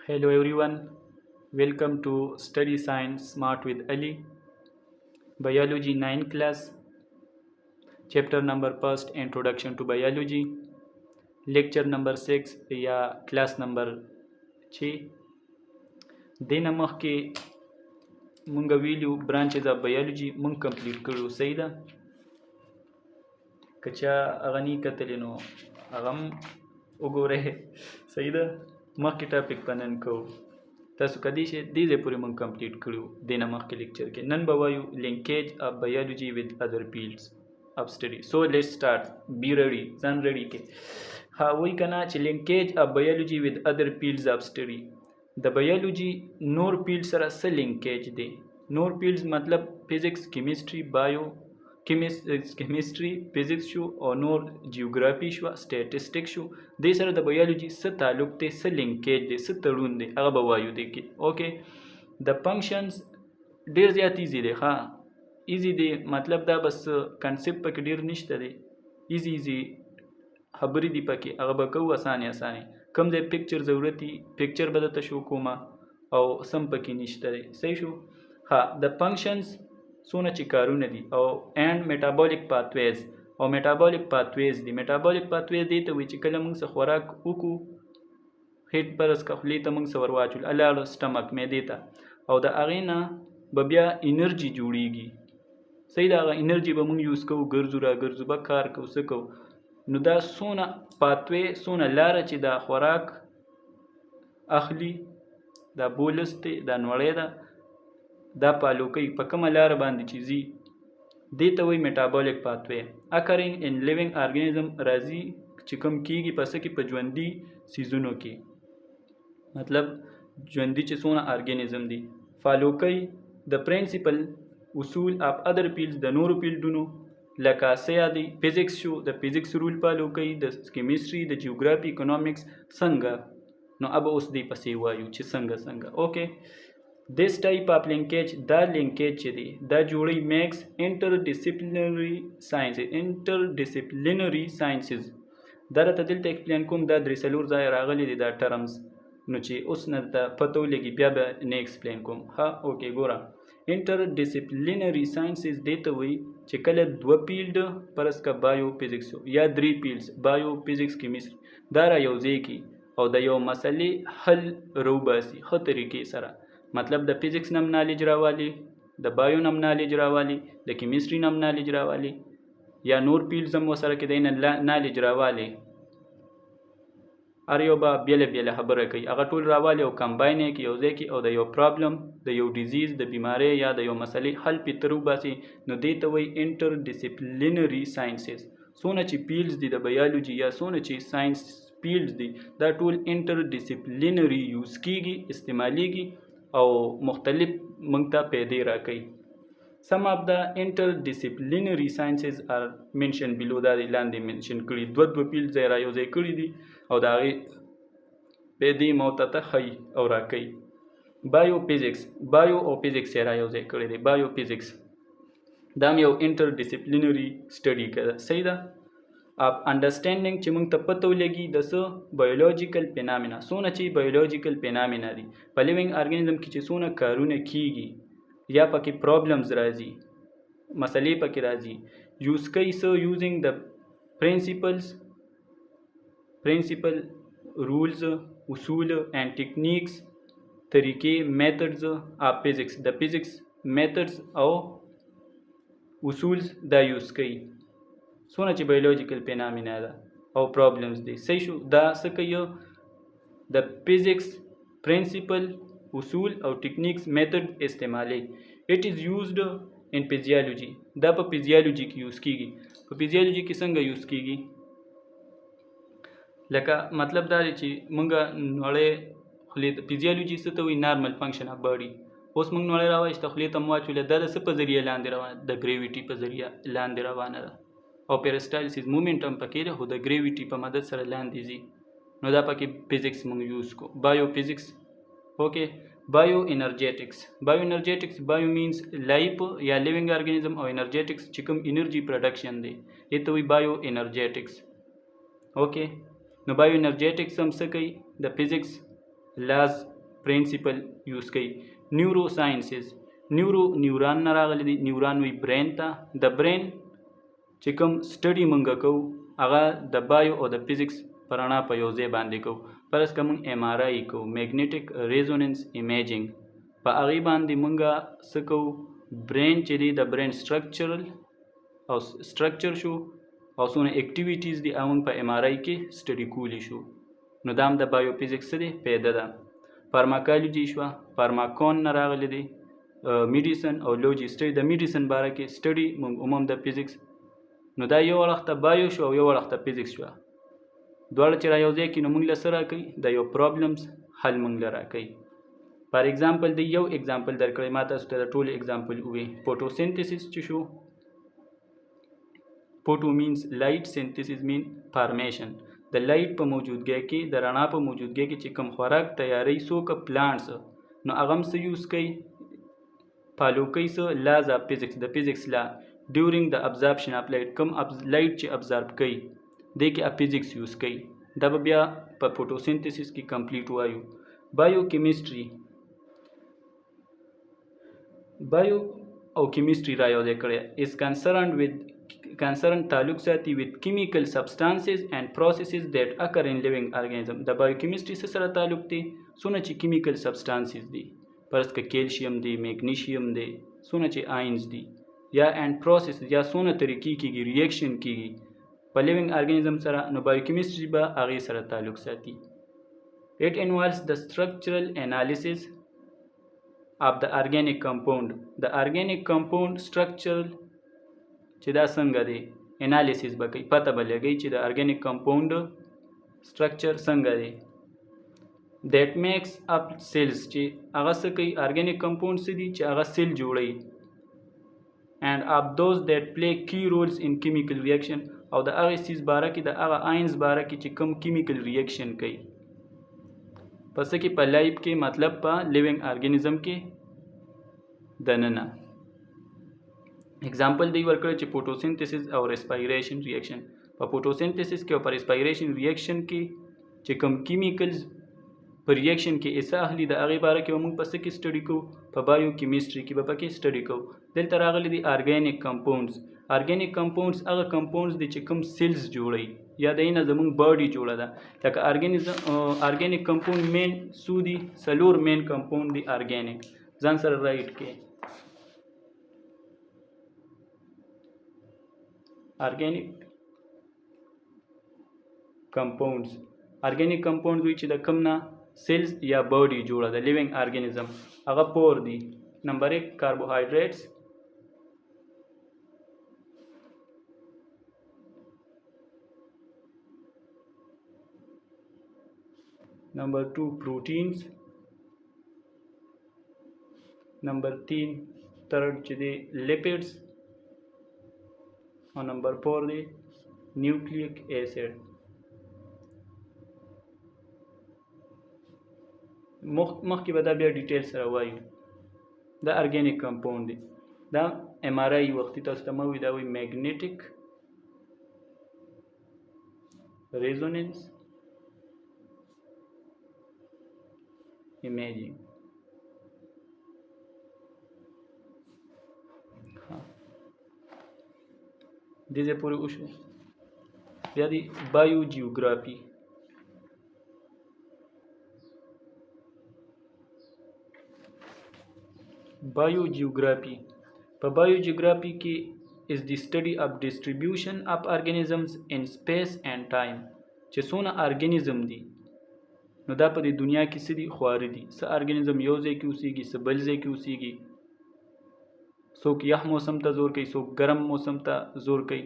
Hello everyone, welcome to Study Science Smart with Ali, Biology 9 class, chapter number first Introduction to Biology, lecture number 6 या class number 6 دینه مخکې مونږ ویلو branches of biology مونږ کمپلیټ کړو صحیح ده که چا هغه نه کتلی نو هغه هم وګورئ صحیح ده مخکې ټاپک په نن کوو تاسو کدی شي دې ځای پورې مونږ کمپلیټ کړو دینه مخکې لیکچر کې نن به وایو لینکیج اف بایولوژي with other fields of study so let's start be ready ځان ready کې ها وایي که نه چې لینکیج اف بایولوژي with other fields of study د بایولوژي نور فیلډ سره څه لینکیج دی نور فیلډز مطلب فزیکس کیمستري بایو کیمستري فزیکس شو او نور جیوګرافي شو سټیټسټیک شو دې سره د بایولوژي څه تعلق دی څه لینکیج دی څه تړون دی هغه به وایو دی کې اوکې د فنکشنز ډیر زیات ایزي دی ښه ایزي دی مطلب دا بس کنسپټ پکې ډیر نشته دی ایزي خبرې دی پکې هغه به کوو اسانه کم ځای پکچر ضرورتي پکچر به درته شو کومه او سم پکې نشته دی صحیح شو ها د فنکشنز څونه چې کارونه دي او اینډ میټابولیک پاتویز او میټابولیک پاتویز دي میټابولیک پاتویز دی ته وایي چې کله موږ څه خوراک وکړو هیټ پرس که خولې ته موږ څه ور واچول الاړه سټمک معدې ته او د هغې نه به بیا انرژي جوړیږي صحیح د هغه انرژي به موږ یوز کوو ګرځو را ګرځو به کار کوو څه کوو نو دا څونه پاتوی څونه لاره چې دا خوراک اخلي دا بولس دی دا نوړی ده دا پالوکۍ په کومه لاره باندې چې ځي دې ته وایي میټابولیک پاتوی اکرینګ ان لیوینګ ارګانیزم راځي چې کوم کیږي په څه کې په ژوندي څیزونو کې مطلب ژوندي چې څونه ارګانیزم دي فالوکۍ د پرنسپل اصول اف ادر فیلډز د نورو فیلډونو لکه څه یادي فزیکس شو د فزیکس رول فالو کوي د کیمستري د جیوګرافي اکونومکس څنګه نو اب اوس دی پسې وایو چې څنګه اوکې this type of linkage دا linkage چې دی دا جوړي makes interdisciplinary sciences دا راته دلته ایکسپلین کوم دا درې څلور ځای راغلي دي دا ټرمز نو چې اوس نه ته پته ولګي بیا به نه ایکسپلین کوم ها اوکې ګوره interdisciplinary sciences دی ته وایي چې کله دوه فیلډ پرس که بایو فزیکس یا درې فیلډز بایو فزیکس کیمستري دا را یوځای کړي او د یو مسلې حل روباسي ښه طریقې سره مطلب د فزیکس نم نالج راوالی د بایو نم نالج راوالی د کیمستري نم نالج راوالی یا نور فیلډز هم ورسره کې دی نه نالج راوالی هر یو به بیله خبره کوي هغه ټول راوالی او کمباین یې کړي یوځای کړي او د یو پرابلم د یو ډیزیز د بیمارۍ یا د یو مسلې حل پې تر وباسي نو دې ته وایي انټرډسپلینري ساینسز څونه چې فیلډز دي د بایولوژي یا څونه چې ساینس فیلډز دي دا ټول انټرډسپلینري یوز کیږي استعمالیږي او مختلف موږ ته پیدې راکوي some of the interdisciplinary sciences are mentioned below دا دی لاندې منشن کړي دوه فیلډ ځای را یوځای کړي دي او د هغې پیدې مو ته ښیي او راکوي بایو فزیکس بایو او فزیکس یې را یوځای کړی دی بایو فزیکس دا هم یو انټرډسپلینري سټډي ده صحیح ده of understanding چې موږ ته پته ولګي د څه بایولوژیکل فینامینا څونه چې بایولوژیکل فینامینا دي په لیوینګ ارګانیزم کې چې څونه کارونه کیږي یا پکې پرابلمز راځي مسلې پکې راځي یوز کوي څه یوزینګ د پرنسپل رولز اصول اینڈ ټیکنیکس طریقې میتھډز اف فزیکس د فزیکس میتھډز او اصول دا یوز کوي څونه چې بایولوژیکل فینامینا ده او پرابلمز دي صحیح شو دا څه کوي د فزیکس پرنسپل اصول او ټیکنیکس میتھډ استعمالي اٹ از یوزډ ان فزیالوجي دا په فزیالوجي کې یوز کیږي په فزیالوجي کې څنګه یوز کیږي لکه مطلب دا دی چې موږ نړۍ خولې ته فزیالوجي څه ته وایي نارمل فنکشن اف باډي اوس موږ نړۍ راوایسته خولې ته مو واچولې دا د څه په ذریعه لاندې روانه د ګریویټي په ذریعه لاندې روانه ده او پیرسټایلسیس مومنټ هم پکې ده خو د ګریویټي په مدد سره لاندې ځي نو دا پکې فزیکس موږ یوز کو بایو فزیکس اوکې بایو انرجیټکس بایو مینز لایف یا لیوینګ ارګانیزم او انرجیټکس چې کوم انرژي پروډکشن دی یې ته وایي بایو انرجیټکس اوکې نو بایو انرجیټکس هم څه کوي د فزیکس لاز پرنسپل یوز کوي. نیورو ساینسز نیوران نه راغلی دی. نیوران وی برین ته. د برین چې کوم سټډي مونږ کوو هغه د بایو او د فزیکس په رڼا په یو ځای باندې کوو. فرض که مونږ ایم آر آی کوو، میګنیټک ریزوننس ایمیجنګ، په هغې باندې مونږ څه کوو؟ برین چې دی د برین سټرکچر شو او څونه اکټیویټیز دي هغه مونږ په ایم آر آی کې سټډي کولی شو. نو دا هم د بایو فزیکس څه دی؟ پیده ده. فارماکالوجي شوه، فارماکون نه راغلی دی. میډیسن او لوجي سټډي، د میډیسن باره کې سټډي مونږ عموم د فزیکس. نو دا یو اړخته بایو شو او یو اړخته فزیکس شوه. دواړه چې را یو ځای کړي نو مونږ له څه راکوي؟ د یو پرابلمز حل مونږ له راکوي. فار ایگزامپل د یو ایگزامپل درکړی، ما تاسو ته د ټولو ایگزامپل ووایي. فوټوسینتھیسس چې شو، فوټو مینز لایټ، سینتھیسس مین فارمیشن. د لایټ په موجودګۍ کې، د رڼا په موجودګۍ کې چې کوم خوراک تیاری څوک پلانټس نو هغه هم څه یوز کوي؟ فالو کوي څه؟ لاز آف فزیکس، د فزیکس لا. ډیورینګ د ابزارپشن آف لایټ، کوم لایټ چې ابزارب کوي دی کې فزیکس یوز کوي. دا به بیا په فوټوسینتھیسس کې کمپلیټ وایو. بایو کیمستري، بایو او کیمستري را یو ځای کړی. از concerned تعلق ساتي with chemical substances and processes that occur in living organism. د بایو کیمستري سره تعلق دی څونه چې کیمیکل سبسټانسز دي، فرض که کیلشیم دی، میګنیشیم دی، څونه چې آینز دي، یا اینڈ پروسیس یا څونه طریقې کېږي، ریاکشن کېږي په لیوینګ ارګانیزم سره، نو بایو کیمستري به هغې سره تعلق ساتي. It involves the structural analysis of the organic compound. د organic compound structural چې دا څنګه دی انالیسیس به کوي، پته به لګوي چې د ارګانیک کمپاوند سټرکچر څنګه دی. دیٹ میکس اپ سیلز، چې هغه څه کوي؟ ارګانیک کمپاوند څه دي چې هغه سیل جوړوي. اینڈ اف دوز دیٹ پلی کی رولز ان کیمیکل ریاکشن، او د هغې څیز باره کې، د هغه آینز باره کې چې کوم کیمیکل ریاکشن کوي په څه کې؟ په لایف کې، مطلب په لیوینګ ارګانیزم کې دننه. اگزامپل دی ورکړی چې فوټوسینتھیسس او ریسپایریشن ریاکشن. په فوټوسینتھیسس کې او په ریسپایریشن ریاکشن کې چې کوم کیمیکلز په ریاکشن کې حصه اخلي د هغې باره کې به موږ په څه کې سټډي کوو؟ په بایو کیمستري کې به پکې سټډي کوو. دلته راغلی دی ارګانیک کمپاوندز. ارګانیک کمپاوندز هغه کمپاوندز دي چې کوم سیلز جوړوي، یا د نه زموږ باډي جوړه ده. لکه ارګانیک کمپاوند مین څو دي؟ څلور مین کمپاوند دي ارګانیک. ځان سره رائټ کې organic compounds. organic compounds وی چې د کوم نه سیلز یا باډي جوړه ده، لیوینګ ارګانیزم. هغه پور دي. نمبر 1 کاربوهایډریټس، نمبر 2 پروټینز، نمبر 3 تھرڈ چې دی لیپیډز، او نمبر 4 دی نیوکلیک ایسڈ. مخکې به دا بیا ډیټیل سره وایو. دا ارګانیک کمپاوند دی. دا ایم آر آی وختي تاسو ته مه وایي، دا وایي میګنیټک ریزوننس ایمیجنګ. دې ځای پورې وشو. بیا دی بایو جیوګرافي. بایو جیوګرافي په بایو جیوګرافي کې is the study of distribution of organisms in space and time. چې څونه ارګانیزم دي نو دا په دې دنیا کې څه دي؟ خواره دي. څه ارګانیزم یو ځای کې اوسېږي، څه بل ځای کې اوسېږي. څوک یخ موسم ته زور کوي، څوک ګرم موسم ته زور کوي.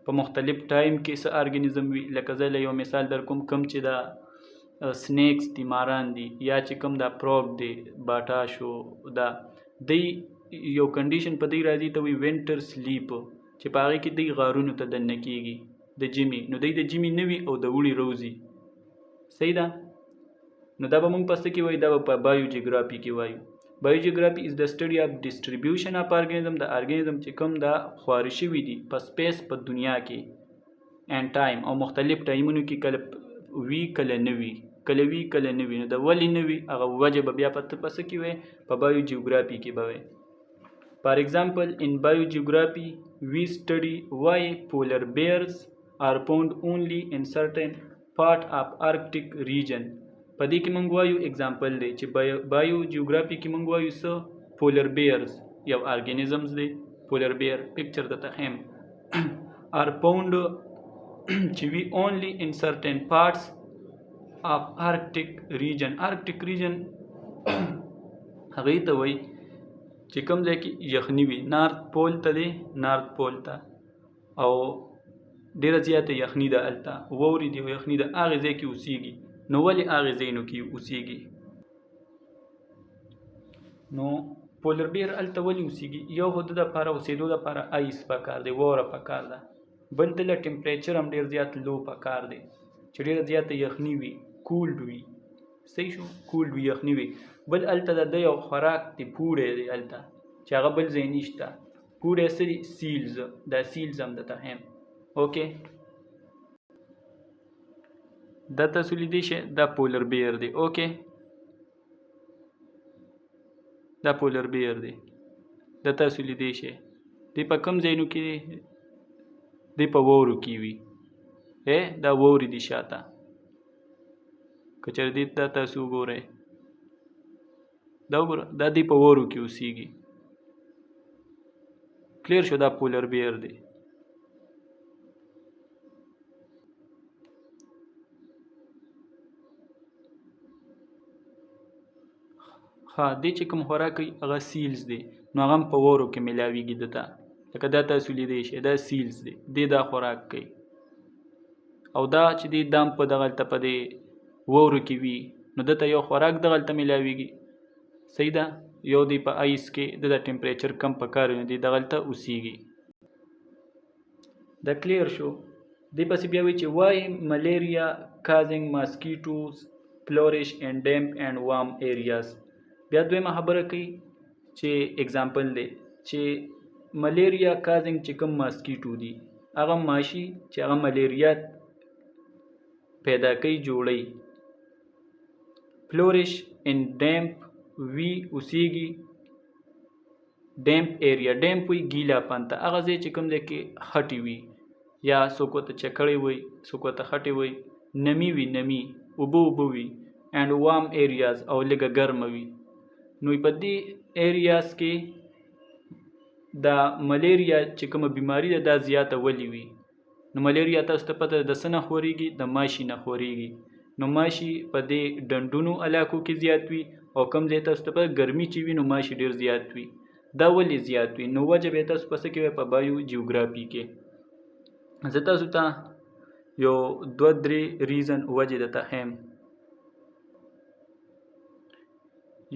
په مختلف ټایم کې څه ارګانیزم وي. لکه زه له یو مثال در کوم، کم چې دا سنیکس دي، ماران دي، یا چې کوم دا پروګ دی، باټا شو، دا دی یو کنډیشن په دی راځي ته وي وینټر سلیپ، چې په هغې کې دی غارونو ته دننه کېږي د ژمي. نو دی د ژمي نه وي او د اوړي روزي. صحیح ده؟ نو دا به موږ په څه کې وایو؟ دا به په بایو جیوګرافي کې وایو. بایو جیوګرافي از د سټډي اف ډسټریبیوشن اف ارګانیزم. د ارګانیزم چې کوم دا خواره شوي دي په سپیس، په دنیا کې، اینډ ټایم، او مختلف ټایمونو کې، کله وي کله نه وي، کله وي کله نه وي. نو د ولې نه وي هغه وجه به بیا په څه کې وي؟ په بایوجیوګرافي کې به وي. For example, in biogeography, we study why polar bears are found only in certain part of Arctic region. په دې کې موږ وایو اگزامپل دی چې بایوجیوګرافي کې موږ وایو څه؟ پولر بیرز یو ارګانیزمز دی. پولر بیر پکچر د تخیم are found چې وی only in certain parts of Arctic region. Arctic region هغه ته وایي چې کوم ځای کې یخني وي. نارت پول ته دی، نارت پول ته، او ډېره زیاته یخني ده هلته، واورې دي او یخني ده، هغې ځای کې اوسیږي. نو ولې هغې ځایونو کې اوسیږي؟ نو پولر بیر هلته ولې اوسیږي؟ یو خو د دپاره اوسېدو دپاره آیس پکار دی، واوره پکار ده. بل دله ټمپریچر هم ډېر زیات لو پکار دی چې ډېره زیاته یخني وي، کولډ وي. صحیح شو؟ کولډ وي، یخني وي. بل هلته د ده یو خوراک دی، پوړی دی هلته چې هغه بل ځای نشته. پوړی څه دي؟ سیلز. دا سیلز هم درته ښیم. اوکې، دا تاسو لیدی شئ دا پولر بیر دی. اوکې، دا پولر بیر دی، دا تاسو لیدی شئ. دی په کوم ځایونو کې دی؟ دی په واورو کې وي. دا واورې دي شاته. که چېرې دې دا تاسو وګورئ، دا وګوره، دا دی په واورو کې اوسیږي. کلیر شو؟ دا پولر بیر دی. ها، دی چې کوم خوراک کوي هغه سیلز دی، نو هغه هم په واورو کې میلاویږي دته. لکه دا تاسو لیدی شئ، دا سیلز دی، دی دا خوراک کوي. او دا چې دی دا هم په دغلته په دې واورو کې وي، نو دته یو خوراک دغلته میلاویږي. صحیح ده؟ یو دی په آیس کې د ټمپریچر کم پکار وي، دی دغلته اوسیږي. دا کلیر شو؟ دی پسې بیا وایي چې why malaria causing mosquitoes flourish in damp and warm areas. بیا دویمه خبره کوي چې اگزامپل دی چې ملیریا کازنګ چې کوم ماسکیټو دي، هغه ماشي چې هغه ملیریا پیدا کوي، جوړوي. فلورش ان ډیمپ وی اوسیږي ډیمپ ایریا. ډیمپ وی ګیلا پانته، هغه ځای چې کوم ځای کې خټې وي، یا څوک ورته چکړې وي، څوک ورته خټې وي، نمی وي، نمی اوبه اوبه وي. اینډ وارم ایریاز، او لږه ګرمه وي. نو په دې ایریاز کې دا ملیریا چې کومه بیماری ده دا زیاته ولی وي. نو ملیریا تاسو ته پته د څه نه خورېږي؟ د ماشي نه خورېږي. نو ماشي په دې ډنډونو علاقو کې زیات وي، او کوم ځای تاسو ته پته ګرمي چې وي نو ماشي ډېر زیات وي. دا ولې زیات وي؟ نو وجه به تاسو په څه کې وي؟ په بایو جیوګرافي کې. زه تاسو ته یو دوه درې ریزن وجې درته ښیم.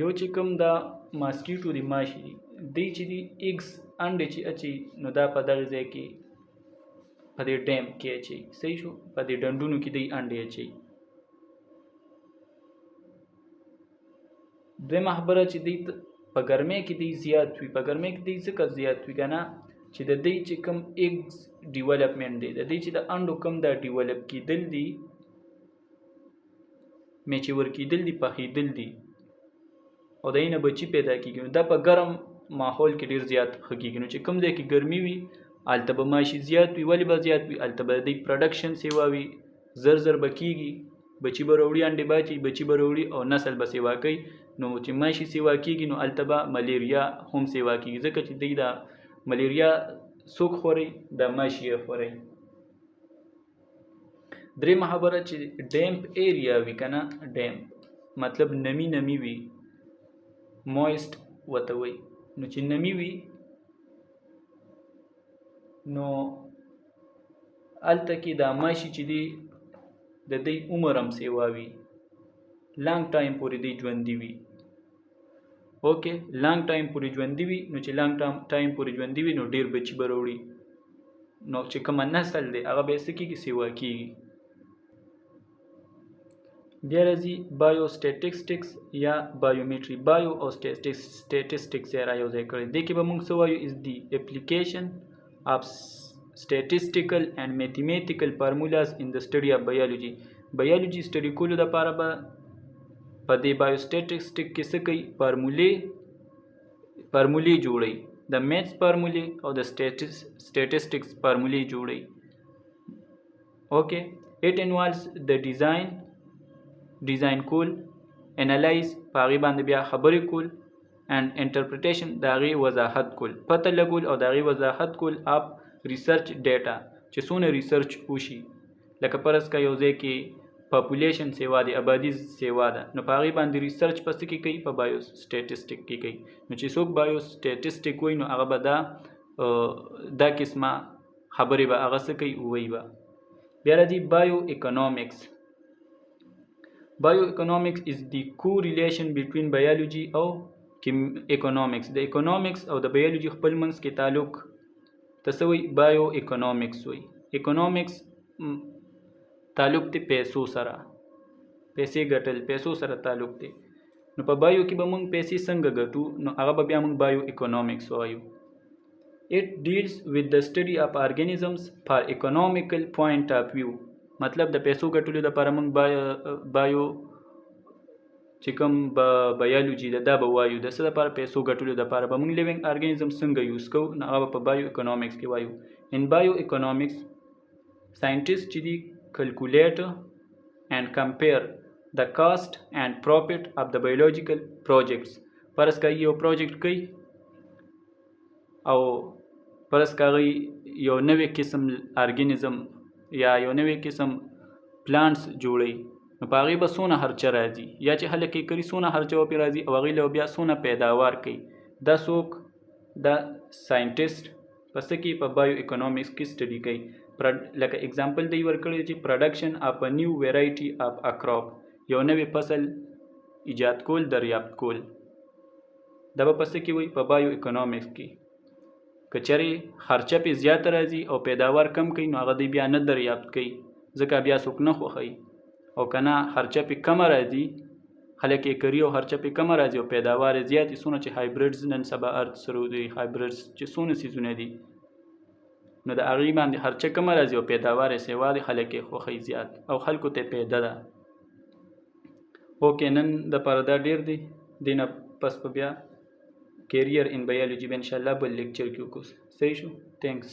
یو چې کوم دا ماسکیټو دی، ماشي دی، دی چې دی ایګز انډې چې اچي، نو دا په دغه ځای کې په دې ډیم کې اچي. صحیح شو؟ په دې ډنډونو کې دی انډې اچي. دویمه خبره چې دی په ګرمۍ کې دی زیات وي. په ګرمۍ کې دی ځکه زیات وي که نه چې د دی چې کوم ایګز ډیولپمنټ دی، د دی چې د انډو کوم دا ډیولپ کېدل دي، میچور کېدل دي، پخېدل دي، او د اینه بچی پیدا کېږي، نو دا په ګرم ماحول کې ډېر زیات ښه کېږي. نو چې کوم ځای کې ګرمي وي هلته به ماشي زیات وي. ولې به زیات وي؟ هلته به د دوی پروډکشن سیوا وي، زر زر به کېږي، بچي به راوړي، انډې به اچي، بچي به راوړي او نسل به سیوا کوي. نو چې ماشي سیوا کېږي نو هلته به ملیریا هم سیوا کېږي، ځکه چې دوی دا ملیریا څوک خوري؟ دا ماشي یې خوري. درېیمه خبره چې ډیمپ ایریا وي که نه، ډیمپ مطلب نمی نمی وي، مویسټ ورته وایي. نو چې نمی وي نو هلته کې دا ماشي چې دی د دی عمر هم سیوا وي، لانګ ټایم پورې دی ژوندي وي. اوکې، لانګ ټایم پورې ژوندي وي. نو چې لانګ ټایم پورې ژوندي وي نو ډېر بچي به راوړي. نو چې کومه نسل دی هغه به یې څه کېږي؟ سیوا کېږي. بیا راځي بایو سټیټسټکس یا بایومیټري. بایو او سټیټسټکس یې را یو ځای کړی. دې کې به موږ څه وایو؟ از دی اپلیکیشن of statistical and mathematical formulas in the study of biology. بایولوژي سټډي کولو دپاره به په دې بایوسټیټسټک کې څه کوي فارمولې جوړوي د میتھس فارمولې او د سټیټسټکس فارمولې جوړوي اوکې اټ انوالوز د ډیزاین کول انالایز په هغې باندې بیا خبرې کول and interpretation د هغې وضاحت کول پته لګول او د هغې وضاحت کول اپ ریسرچ ډیټا چې څونه ریسرچ وشي لکه فرض که یو ځای کې پاپولیشن سیوا دی آبادي سیوا ده نو په هغې باندې ریسرچ په څه کې کوي په بایو سټیټسټک کې کوي نو چې څوک بایو سټیټسټک وایي نو هغه به دا قسمه خبرې به هغه څه کوي ووایي به بیا راځي بایو اکنامکس is the correlation between biology او economics د economics او د biology خپل منځ کې تعلق ته وایي بایو اکنامکس وایي economics تعلق دی پیسو سره پیسې ګټل پیسو سره تعلق دی نو په بایو کې به موږ پیسې څنګه ګټو نو هغه به بیا موږ بایو اکنامکس وایو it deals with the study of organisms for economical point of view مطلب د پیسو ګټلو لپاره موږ بایو چې کوم بایولوژي دا به وایو د څه لپاره پیسو ګټلو لپاره به موږ لیوینګ ارګانیزم څنګه یوز کوو نو هغه په بایو اکنامکس کې وایو ان بایو اکنامکس ساینټیسټ چې دي calculate and compare the cost and profit of the biological projects فرض که یو پروجیکټ کوي او فرض که هغه یو نوی قسم ارګانیزم یا یو نوی قسم پلانټس جوړوي نو په هغې به څونه خرچه راځي یا چې خلک یې کري څونه خرچه ورپې راځي او هغې له بیا څونه پیداوار کوي دا څوک دا ساینټیسټ په څه کې په بایو اکنامکس کې سټډي کوي لکه اگزامپل دی ورکړی چې پروډکشن اف ا نیو ویرایټي اف ا کراپ یو نوی فصل ایجاد کول دریافت کول دا به په څه کې وایي په بایو اکنامکس کې که چېرې خرچه پې زیاته راځي او پیداوار کم کوي نو هغه دی بیا نه دریافت کوي ځکه بیا څوک نه خوښوي او که نه خرچه پې کمه راځي خلک یې کري او خرچه پې کمه راځي او پیداوار یې زیات څونه چې هایبریډز نن سبا ارت سره دی هایبریډز چې څونه څیزونه دي نو د هغې باندې خرچه کمه راځي او پیداوار یې سیوا دی خلک یې خوښوي زیات او خلکو ته پیدا ده اوکې نن دپاره دا ډېر دی دې نه پس په بیا کیریئر ان بایولوژي به انشاءالله بل لیکچر کې وکړو صحیح شو تھینکس